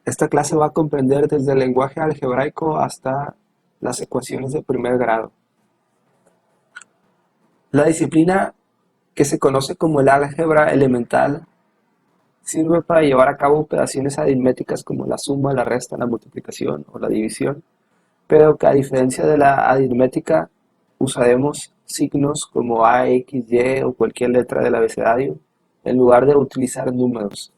Esta clase va a comprender desde el lenguaje algebraico hasta las ecuaciones de primer grado. La disciplina que se conoce como el álgebra elemental sirve para llevar a cabo operaciones aritméticas como la suma, la resta, la multiplicación o la división, pero que a diferencia de la aritmética usaremos signos como A, X, Y o cualquier letra del abecedario en lugar de utilizar números.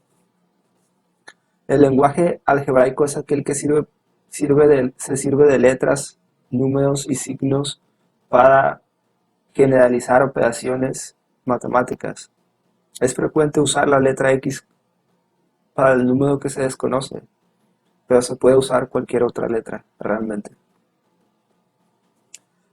El lenguaje algebraico es aquel que se sirve de letras, números y signos para generalizar operaciones matemáticas. Es frecuente usar la letra X para el número que se desconoce, pero se puede usar cualquier otra letra realmente.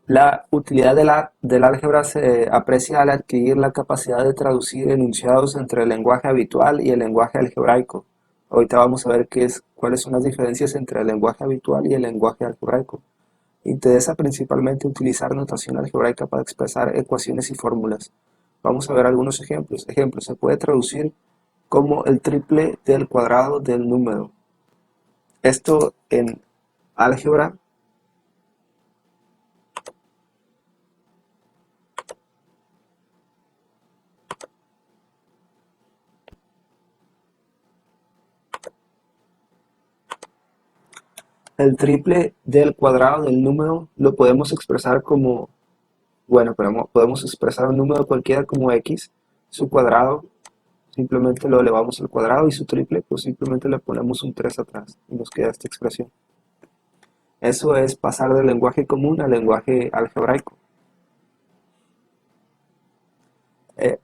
La utilidad del álgebra se aprecia al adquirir la capacidad de traducir enunciados entre el lenguaje habitual y el lenguaje algebraico. Ahorita vamos a ver cuáles son las diferencias entre el lenguaje habitual y el lenguaje algebraico. Interesa principalmente utilizar notación algebraica para expresar ecuaciones y fórmulas. Vamos a ver algunos ejemplos. Ejemplo, se puede traducir como el triple del cuadrado del número. Esto en álgebra el triple del cuadrado del número lo podemos expresar como, bueno, pero podemos expresar un número cualquiera como x, su cuadrado simplemente lo elevamos al cuadrado y su triple pues simplemente le ponemos un 3 atrás y nos queda esta expresión. Eso es pasar del lenguaje común al lenguaje algebraico.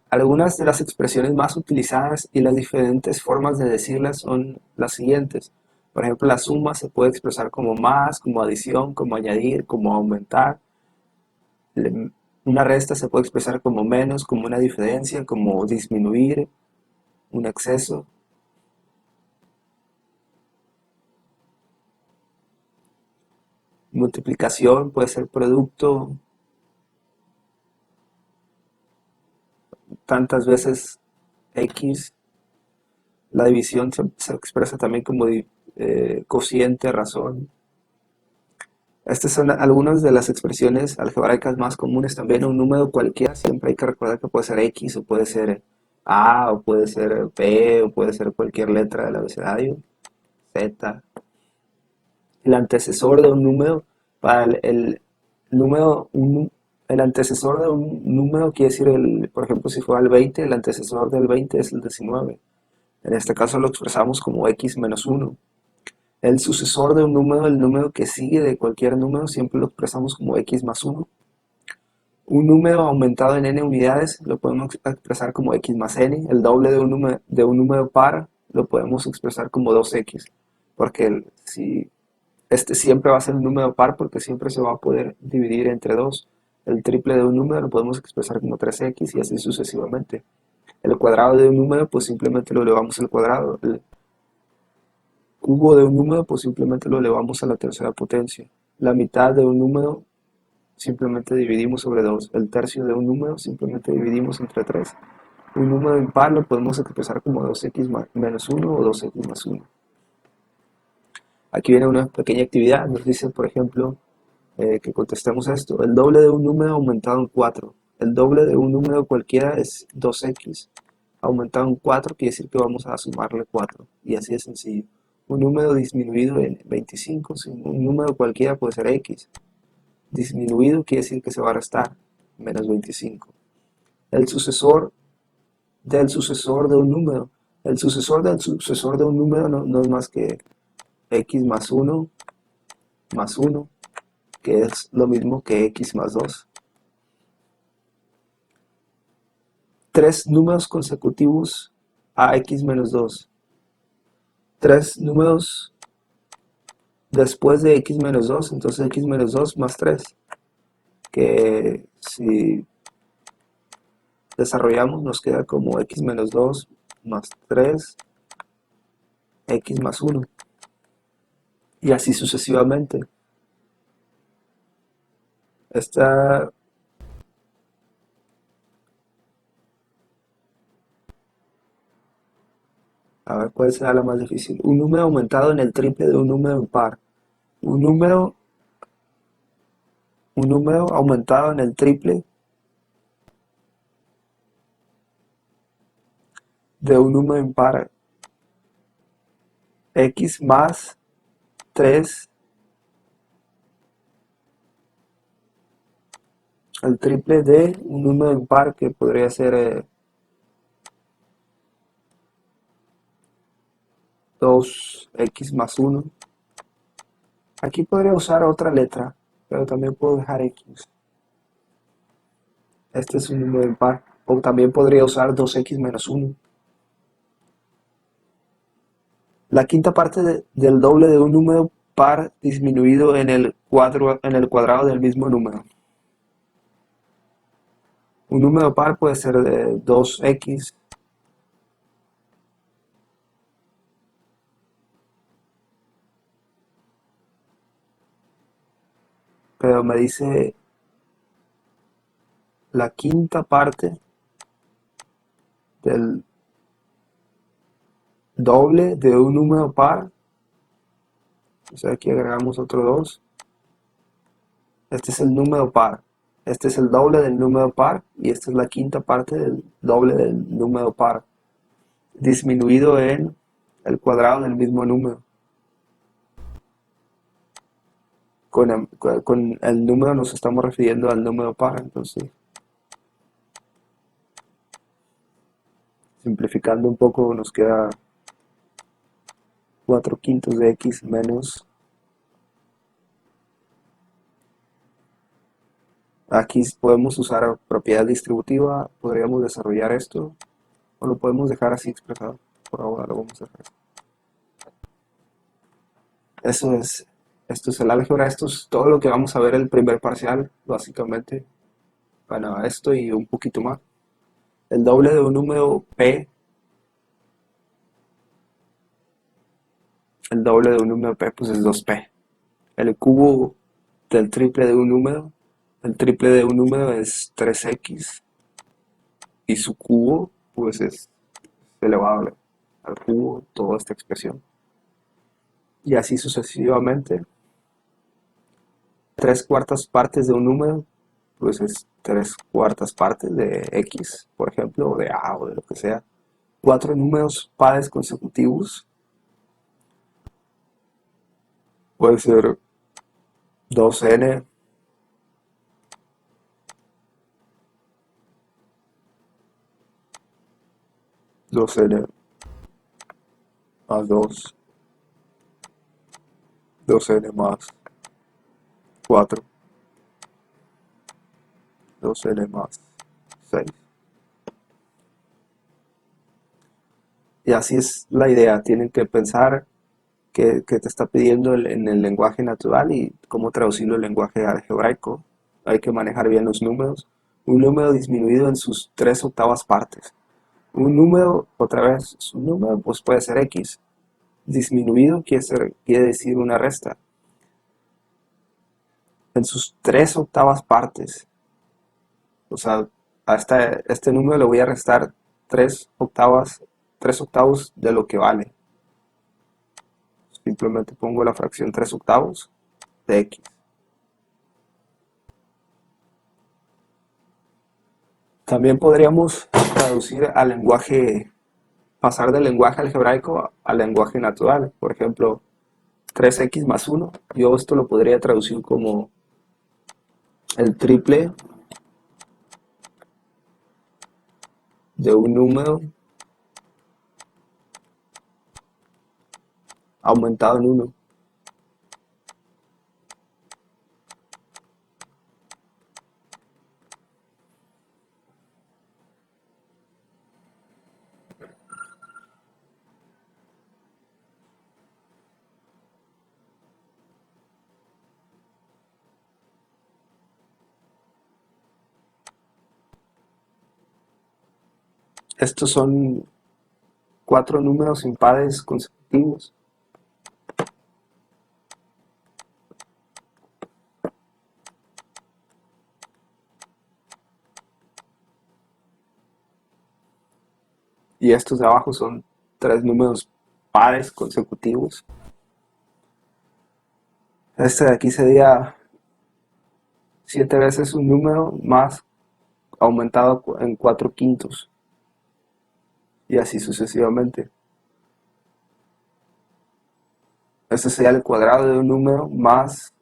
Algunas de las expresiones más utilizadas y las diferentes formas de decirlas son las siguientes. Por ejemplo, la suma se puede expresar como más, como adición, como añadir, como aumentar. Una resta se puede expresar como menos, como una diferencia, como disminuir, un exceso. Multiplicación puede ser producto, tantas veces x. La división se expresa también como cociente, razón. Estas son algunas de las expresiones algebraicas más comunes. También un número cualquiera, siempre hay que recordar que puede ser X o puede ser A o puede ser P o puede ser cualquier letra del abecedario, Z. El antecesor de un número, para el número, el antecesor de un número quiere decir, por ejemplo, si fuera el 20, el antecesor del 20 es el 19. En este caso lo expresamos como X menos 1. El sucesor de un número, el número que sigue de cualquier número, siempre lo expresamos como x más 1. Un número aumentado en n unidades lo podemos expresar como x más n. El doble de un número par lo podemos expresar como 2x. Porque si este siempre va a ser un número par porque siempre se va a poder dividir entre 2. El triple de un número lo podemos expresar como 3x y así sucesivamente. El cuadrado de un número pues simplemente lo elevamos al cuadrado. El cubo de un número, pues simplemente lo elevamos a la tercera potencia. La mitad de un número simplemente dividimos sobre 2. El tercio de un número simplemente dividimos entre 3. Un número impar lo podemos expresar como 2x menos 1 o 2x más 1. Aquí viene una pequeña actividad. Nos dice, por ejemplo, que contestemos esto. El doble de un número aumentado en 4. El doble de un número cualquiera es 2x. Aumentado en 4 quiere decir que vamos a sumarle 4. Y así de sencillo. Un número disminuido en 25, un número cualquiera puede ser x. Disminuido quiere decir que se va a restar, menos 25. El sucesor del sucesor de un número. El sucesor del sucesor de un número no es más que x más 1, que es lo mismo que x más 2. Tres números consecutivos a x menos 2. Tres números después de x menos 2, entonces x menos 2 más 3, que si desarrollamos nos queda como x menos 2 más 3, x más 1, y así sucesivamente. Esta, A ver cuál será la más difícil. Un número aumentado en el triple de un número impar. Un número, un número aumentado en el triple de un número impar. X más 3, el triple de un número impar que podría ser 2x más 1. Aquí podría usar otra letra, pero también puedo dejar x. Este es un número impar. O también podría usar 2x menos 1. La quinta parte del doble de un número par disminuido en el cuadrado del mismo número. Un número par puede ser de 2x, pero me dice la quinta parte del doble de un número par. O sea, aquí agregamos otro 2. Este es el número par. Este es el doble del número par y esta es la quinta parte del doble del número par, disminuido en el cuadrado del mismo número. Con el número nos estamos refiriendo al número par, entonces simplificando un poco nos queda 4 quintos de x menos. Aquí podemos usar propiedad distributiva, podríamos desarrollar esto o lo podemos dejar así expresado. Por ahora lo vamos a dejar así. Eso es, esto es el álgebra, esto es todo lo que vamos a ver en el primer parcial, básicamente. Bueno, esto y un poquito más. El doble de un número p, el doble de un número p pues es 2p. El cubo del triple de un número, el triple de un número es 3x y su cubo pues es elevado al cubo, toda esta expresión. Y así sucesivamente. 3/4 partes de un número pues es 3/4 partes de x, por ejemplo, o de a o de lo que sea. 4 números pares consecutivos puede ser 2n, 2n más 2, 2n más 4, 2n más 6. Y así es la idea, tienen que pensar qué te está pidiendo en el lenguaje natural y cómo traducirlo al lenguaje algebraico. Hay que manejar bien los números. Un número disminuido en sus 3/8 partes. Un número, otra vez, un número pues puede ser x. Disminuido quiere decir una resta. En sus 3/8 partes. O sea, a este número le voy a restar 3/8 de lo que vale. Simplemente pongo la fracción 3/8 de x. También podríamos traducir al lenguaje, pasar del lenguaje algebraico al lenguaje natural. Por ejemplo, 3x más 1. Yo esto lo podría traducir como el triple de un número aumentado en 1. Estos son 4 números impares consecutivos. Y estos de abajo son tres números pares consecutivos. Este de aquí sería 7 veces un número más aumentado en 4 quintos. Y así sucesivamente. Este sería el cuadrado de un número más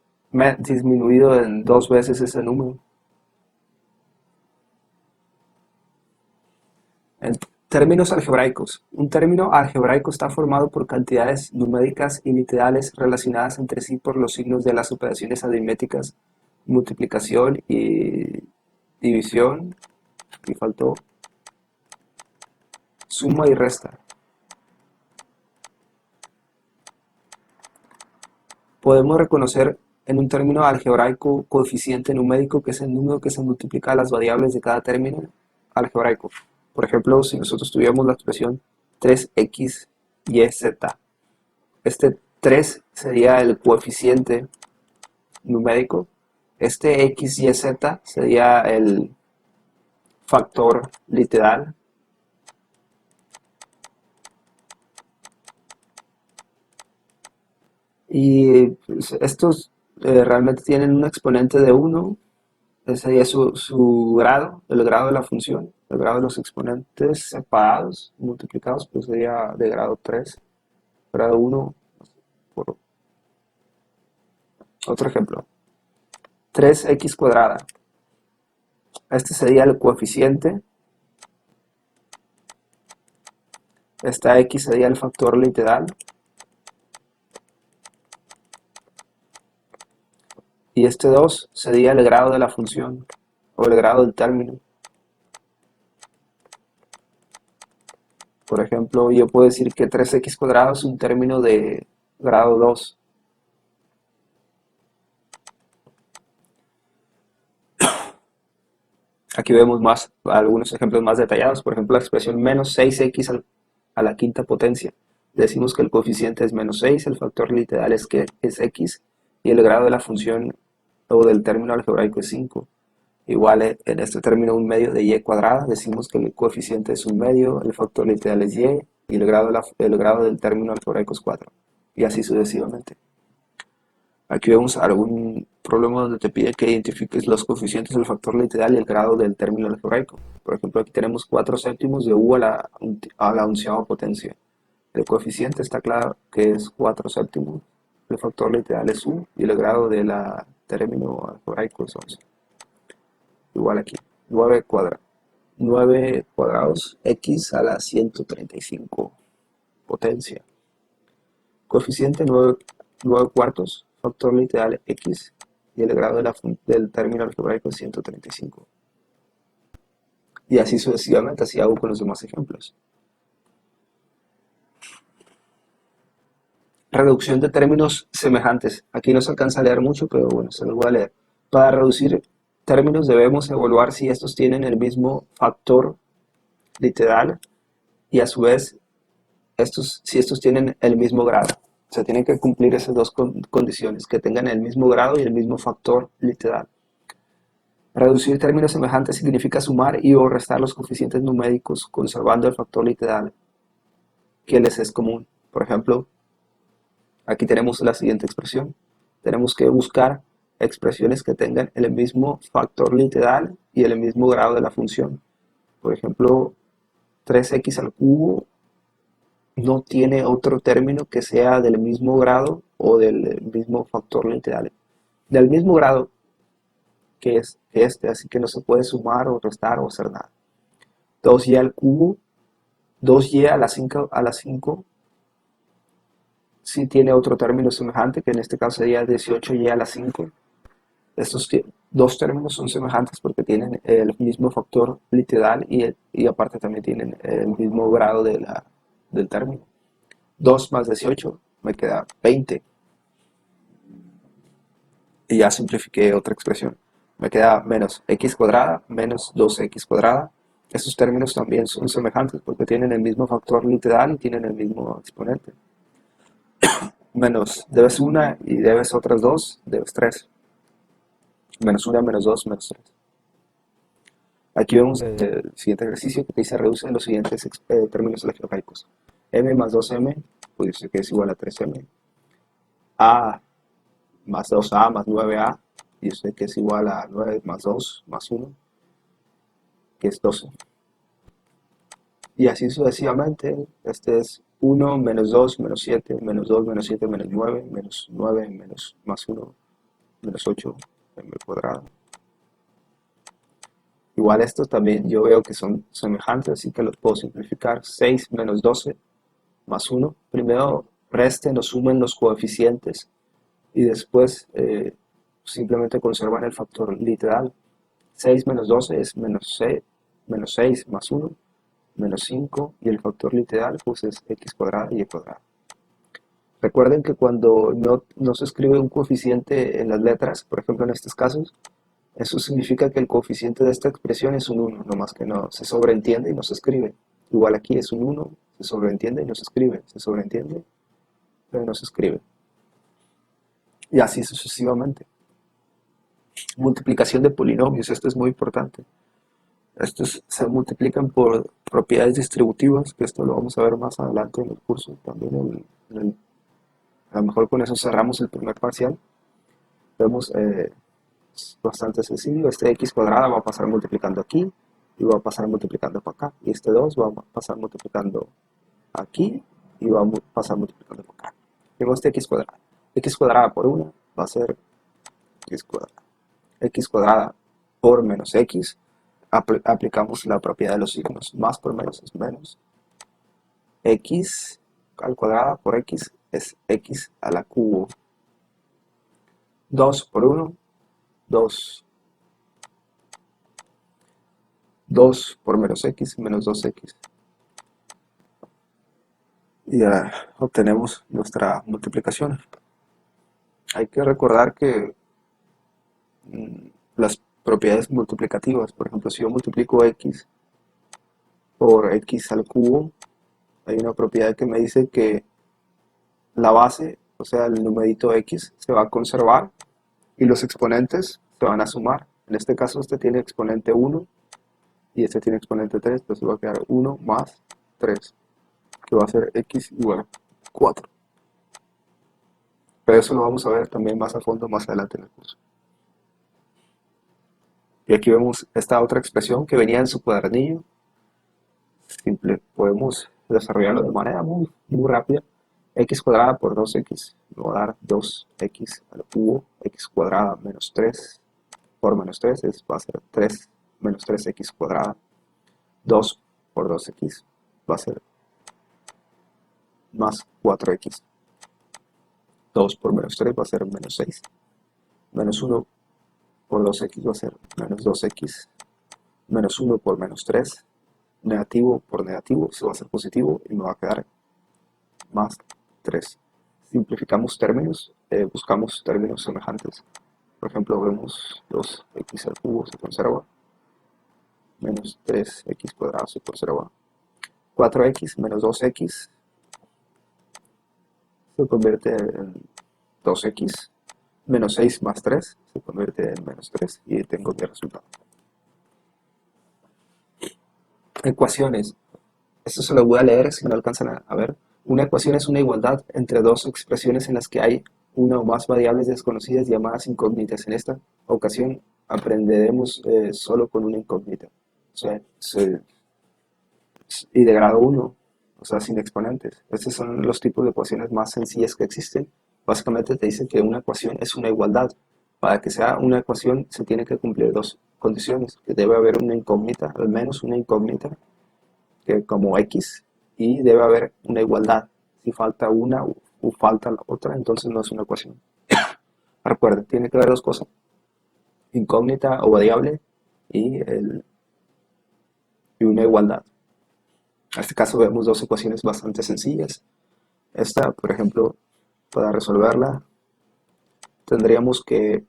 disminuido en 2 veces ese número. En términos algebraicos. Un término algebraico está formado por cantidades numéricas y literales relacionadas entre sí por los signos de las operaciones aritméticas, multiplicación y división, y faltó suma y resta. Podemos reconocer en un término algebraico coeficiente numérico, que es el número que se multiplica a las variables de cada término algebraico. Por ejemplo, si nosotros tuviéramos la expresión 3x y z, este 3 sería el coeficiente numérico, este x y z sería el factor literal, y pues, estos realmente tienen un exponente de 1. Ese sería su grado, el grado de la función. El grado de los exponentes separados, multiplicados, pues sería de grado 3. Grado 1 por otro ejemplo. 3x cuadrada. Este sería el coeficiente. Esta x sería el factor literal. Y este 2 sería el grado de la función, o el grado del término. Por ejemplo, yo puedo decir que 3x cuadrado es un término de grado 2. Aquí vemos algunos ejemplos más detallados. Por ejemplo, la expresión menos 6x a la quinta potencia. Decimos que el coeficiente es menos 6, el factor literal es x, y el grado de la función o del término algebraico es 5. Igual en este término un medio de y cuadrada, decimos que el coeficiente es un medio, el factor literal es y el grado del término algebraico es 4. Y así sucesivamente. Aquí vemos algún problema donde te pide que identifiques los coeficientes del factor literal y el grado del término algebraico. Por ejemplo, aquí tenemos 4 séptimos de u a la onceava potencia. El coeficiente está claro que es 4 séptimos, el factor literal es u y el grado del término algebraico es 11. Igual aquí, 9 cuadrados x a la 135 potencia. Coeficiente 9 cuartos, factor literal x, y el grado del término algebraico es 135. Y así sucesivamente, así hago con los demás ejemplos. Reducción de términos semejantes. Aquí no se alcanza a leer mucho, pero bueno, se los voy a leer. Para reducir términos debemos evaluar si estos tienen el mismo factor literal y a su vez si estos tienen el mismo grado. O sea, tienen que cumplir esas dos condiciones, que tengan el mismo grado y el mismo factor literal. Reducir términos semejantes significa sumar y o restar los coeficientes numéricos conservando el factor literal que les es común. Por ejemplo, aquí tenemos la siguiente expresión. Tenemos que buscar expresiones que tengan el mismo factor literal y el mismo grado de la función. Por ejemplo, 3x al cubo no tiene otro término que sea del mismo grado o del mismo factor literal. Del mismo grado que es este, así que no se puede sumar o restar o hacer nada. 2y al cubo, 2y a la 5 sí tiene otro término semejante, que en este caso sería 18y a la 5. Estos dos términos son semejantes porque tienen el mismo factor literal y aparte también tienen el mismo grado del término. 2 más 18 me queda 20. Y ya simplifiqué otra expresión. Me queda menos x cuadrada menos 2x cuadrada. Estos términos también son semejantes porque tienen el mismo factor literal y tienen el mismo exponente. Menos, debes una y debes otras dos, debes 3. Menos 1, menos 2, menos 3. Aquí vemos el siguiente ejercicio que dice reducen los siguientes términos algebraicos. m más 2m, pues dice que es igual a 3m. A más 2a más 9a, dice que es igual a 9 más 2 más 1, que es 12. Y así sucesivamente. Este es 1 menos 2 menos 7 menos 2 menos 7 menos 9 menos 9 menos más 1 menos 8 m cuadrado. Igual estos también yo veo que son semejantes, así que los puedo simplificar. 6 menos 12 más 1. Primero resten o sumen los coeficientes y después simplemente conservan el factor literal. 6 menos 12 es menos 6 más 1, menos 5, y el factor literal pues es x cuadrada y y cuadrada. Recuerden que cuando no se escribe un coeficiente en las letras, por ejemplo en estos casos, eso significa que el coeficiente de esta expresión es un 1, nomás que no se sobreentiende y no se escribe. Igual aquí es un 1, se sobreentiende y no se escribe, se sobreentiende pero no se escribe. Y así sucesivamente. Multiplicación de polinomios, esto es muy importante. Estos se multiplican por propiedades distributivas, que esto lo vamos a ver más adelante en el curso. También a lo mejor con eso cerramos el primer parcial. Vemos, es bastante sencillo. Este x cuadrada va a pasar multiplicando aquí y va a pasar multiplicando para acá. Y este 2 va a pasar multiplicando aquí y va a pasar multiplicando para acá. Tengo este x cuadrada. X cuadrada por 1 va a ser x cuadrada. X cuadrada por menos x. Aplicamos la propiedad de los signos. Más por menos es menos. X al cuadrado por x es x a la cubo. 2 por 1, 2. 2 por menos x, menos 2x. Y ya obtenemos nuestra multiplicación. Hay que recordar que las propiedades multiplicativas, por ejemplo, si yo multiplico x por x al cubo, hay una propiedad que me dice que la base, o sea, el numerito x, se va a conservar y los exponentes se van a sumar. En este caso, este tiene exponente 1 y este tiene exponente 3, entonces va a quedar 1 más 3, que va a ser x igual a 4. Pero eso lo vamos a ver también más a fondo más adelante en el curso. Y aquí vemos esta otra expresión que venía en su cuadernillo. Simple, podemos desarrollarlo de manera muy rápida. X cuadrada por 2x, me va a dar 2x al cubo, x cuadrada menos 3 por menos 3 va a ser 3 menos 3x cuadrada. 2 por 2x va a ser más 4x. 2 por menos 3 va a ser menos 6. Menos 1 por 2x va a ser menos 2x. Menos 1 por menos 3. Negativo por negativo, eso va a ser positivo y me va a quedar más 3. Simplificamos términos, buscamos términos semejantes. Por ejemplo, vemos 2x al cubo se conserva, menos 3x cuadrado se conserva, 4x menos 2x se convierte en 2x, menos 6 más 3 se convierte en menos 3 y tengo mi resultado. Ecuaciones. Esto se lo voy a leer si no alcanzan a ver. Una ecuación es una igualdad entre dos expresiones en las que hay una o más variables desconocidas llamadas incógnitas. En esta ocasión aprenderemos solo con una incógnita. O sea, y de grado 1, o sea, sin exponentes. Estos son los tipos de ecuaciones más sencillas que existen. Básicamente te dicen que una ecuación es una igualdad. Para que sea una ecuación se tiene que cumplir dos condiciones, que debe haber una incógnita, al menos una incógnita, que como x, y debe haber una igualdad. Si falta una o falta la otra, entonces no es una ecuación. Recuerden, tiene que haber dos cosas, incógnita o variable y, y una igualdad. En este caso vemos dos ecuaciones bastante sencillas. Esta, por ejemplo, para resolverla, tendríamos que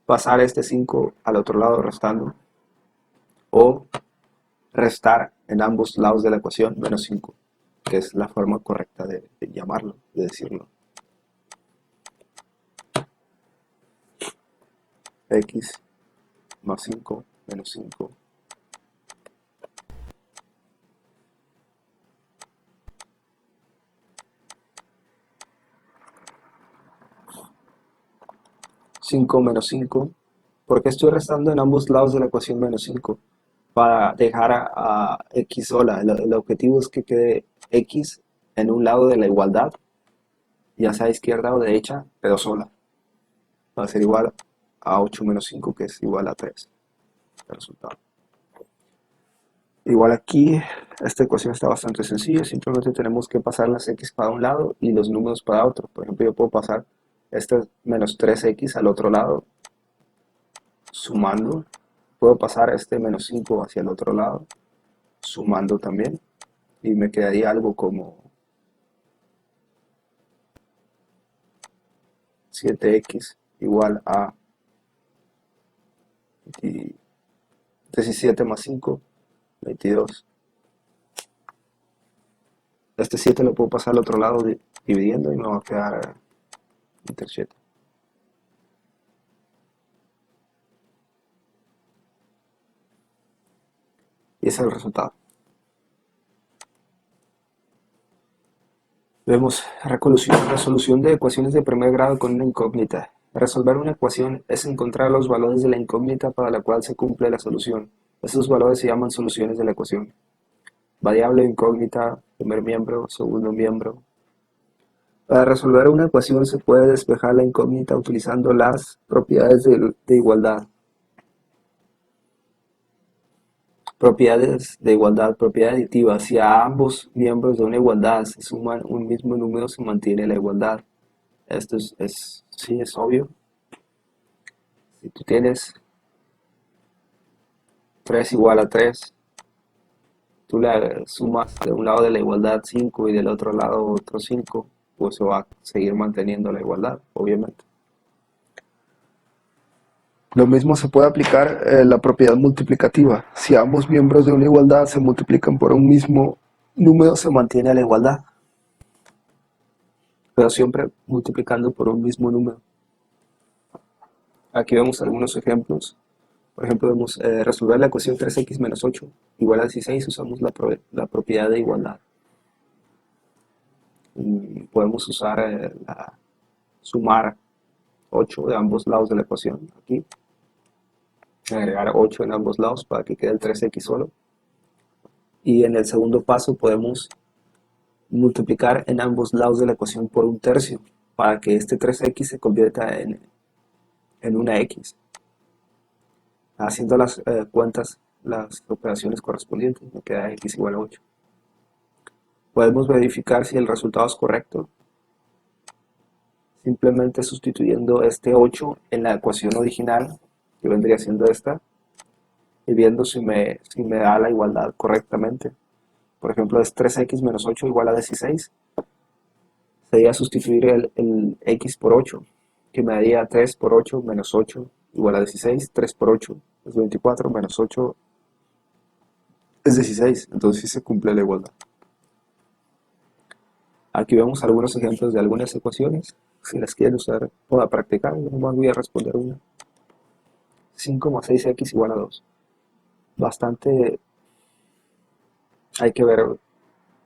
pasar este 5 al otro lado restando, o restar en ambos lados de la ecuación menos 5, que es la forma correcta de llamarlo, de decirlo. X más 5 menos 5 5 menos 5. ¿Por qué estoy restando en ambos lados de la ecuación menos 5? Para dejar a x sola. El objetivo es que quede x en un lado de la igualdad, ya sea izquierda o derecha, pero sola. Va a ser igual a 8 menos 5, que es igual a 3. El resultado. Igual aquí, esta ecuación está bastante sencilla, simplemente tenemos que pasar las x para un lado y los números para otro. Por ejemplo, yo puedo pasar este menos 3x al otro lado, sumando. Puedo pasar este menos 5 hacia el otro lado, sumando también. Y me quedaría algo como 7x igual a 17 más 5, 22. Este 7 lo puedo pasar al otro lado dividiendo y me va a quedar entre 7. Y ese es el resultado. Vemos resolución de ecuaciones de primer grado con una incógnita. Resolver una ecuación es encontrar los valores de la incógnita para la cual se cumple la solución. Esos valores se llaman soluciones de la ecuación. Variable incógnita, primer miembro, segundo miembro. Para resolver una ecuación se puede despejar la incógnita utilizando las propiedades de igualdad. Propiedades de igualdad, propiedad aditiva. Si a ambos miembros de una igualdad se suman un mismo número, se mantiene la igualdad. Esto sí, es obvio. Si tú tienes 3 igual a 3, tú le sumas de un lado de la igualdad 5 y del otro lado otro 5, pues se va a seguir manteniendo la igualdad, obviamente. Lo mismo se puede aplicar la propiedad multiplicativa. Si ambos miembros de una igualdad se multiplican por un mismo número, se mantiene la igualdad. Pero siempre multiplicando por un mismo número. Aquí vemos algunos ejemplos. Por ejemplo, vemos resolver la ecuación 3x menos 8 igual a 16, usamos la propiedad de igualdad. Y podemos usar sumar 8 de ambos lados de la ecuación. Aquí, agregar 8 en ambos lados para que quede el 3x solo. Y en el segundo paso podemos multiplicar en ambos lados de la ecuación por un tercio para que este 3x se convierta en una x. Haciendo las cuentas, las operaciones correspondientes, me queda x igual a 8. Podemos verificar si el resultado es correcto simplemente sustituyendo este 8 en la ecuación original, que vendría siendo esta, y viendo si me da la igualdad correctamente. Por ejemplo, es 3x menos 8 igual a 16. Sería sustituir el x por 8, que me daría 3 por 8 menos 8 igual a 16. 3 por 8 es 24, menos 8 es 16. Entonces sí se cumple la igualdad. Aquí vemos algunos ejemplos de algunas ecuaciones. Si las quieren usar para practicar, yo nomás voy a responder una. 5 más 6x igual a 2. Bastante, hay que ver,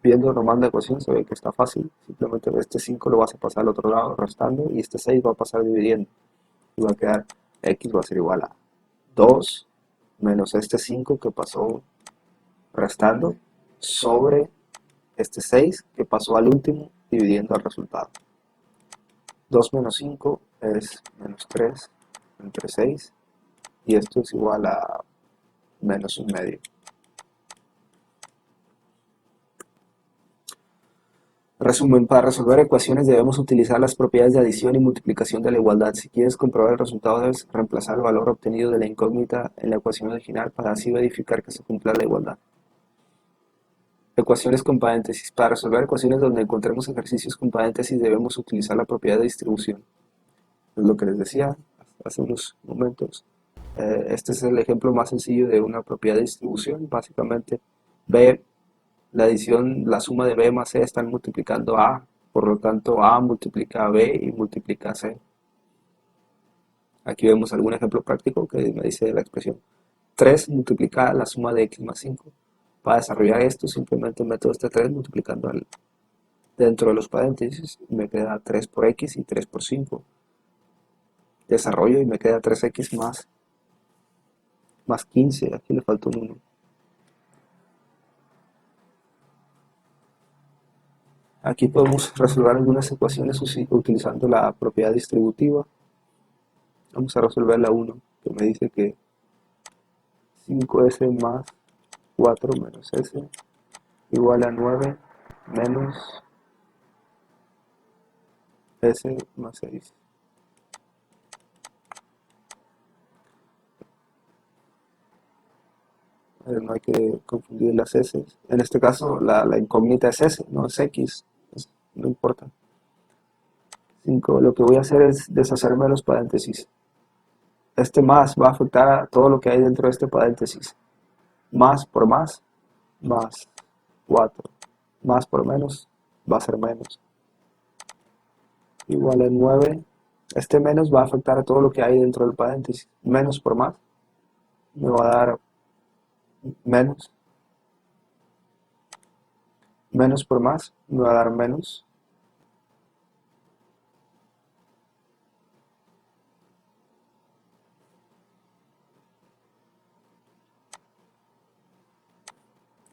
viendo nomás la ecuación se ve que está fácil. Simplemente este 5 lo vas a pasar al otro lado restando y este 6 va a pasar dividiendo. Y va a quedar x va a ser igual a 2 menos este 5 que pasó restando sobre este 6 que pasó al último dividiendo al resultado. 2 menos 5 es menos 3 entre 6 y esto es igual a menos un medio. Resumen, para resolver ecuaciones debemos utilizar las propiedades de adición y multiplicación de la igualdad. Si quieres comprobar el resultado debes reemplazar el valor obtenido de la incógnita en la ecuación original para así verificar que se cumpla la igualdad. Ecuaciones con paréntesis. Para resolver ecuaciones donde encontremos ejercicios con paréntesis debemos utilizar la propiedad de distribución. Es lo que les decía hace unos momentos. Este es el ejemplo más sencillo de una propiedad de distribución. Básicamente, B, la adición, la suma de B más C están multiplicando A. Por lo tanto, A multiplica a B y multiplica a C. Aquí vemos algún ejemplo práctico que me dice la expresión 3 multiplica la suma de x más 5. Para desarrollar esto, simplemente meto este 3 multiplicando dentro de los paréntesis y me queda 3 por x y 3 por 5. desarrollo y me queda 3x más 15. Aquí le falta un 1. Aquí podemos resolver algunas ecuaciones utilizando la propiedad distributiva. Vamos a resolver la 1, que me dice que 5s más 4 menos s igual a 9 menos s más 6. No hay que confundir las s. En este caso la incógnita es s, no es x. No importa. 5. Lo que voy a hacer es deshacerme de los paréntesis. Este más va a afectar a todo lo que hay dentro de este paréntesis. Más por más 4. Más por menos va a ser menos. Igual a 9. Este menos va a afectar a todo lo que hay dentro del paréntesis. Menos por más me va a dar menos. Menos por más me va a dar menos.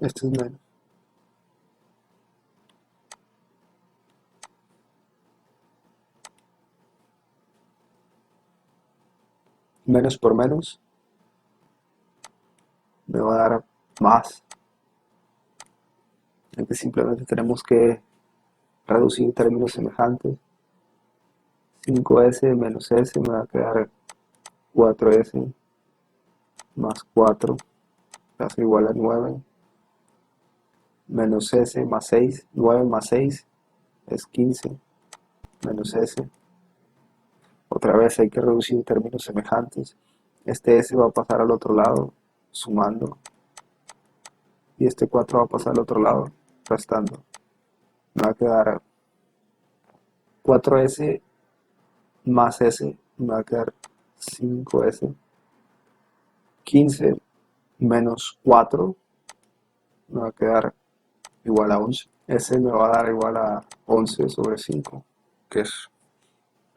Este es menos. Menos por menos me va a dar más. Aquí simplemente tenemos que reducir términos semejantes. 5s menos s me va a quedar 4s más 4 es igual a 9 menos s más 6. 9 más 6 es 15 menos s. Otra vez hay que reducir términos semejantes. Este s va a pasar al otro lado sumando y este 4 va a pasar al otro lado restando. Me va a quedar 4s más s, me va a quedar 5s. 15 menos 4 me va a quedar igual a 11. S me va a dar igual a 11 sobre 5, que es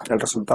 el resultado.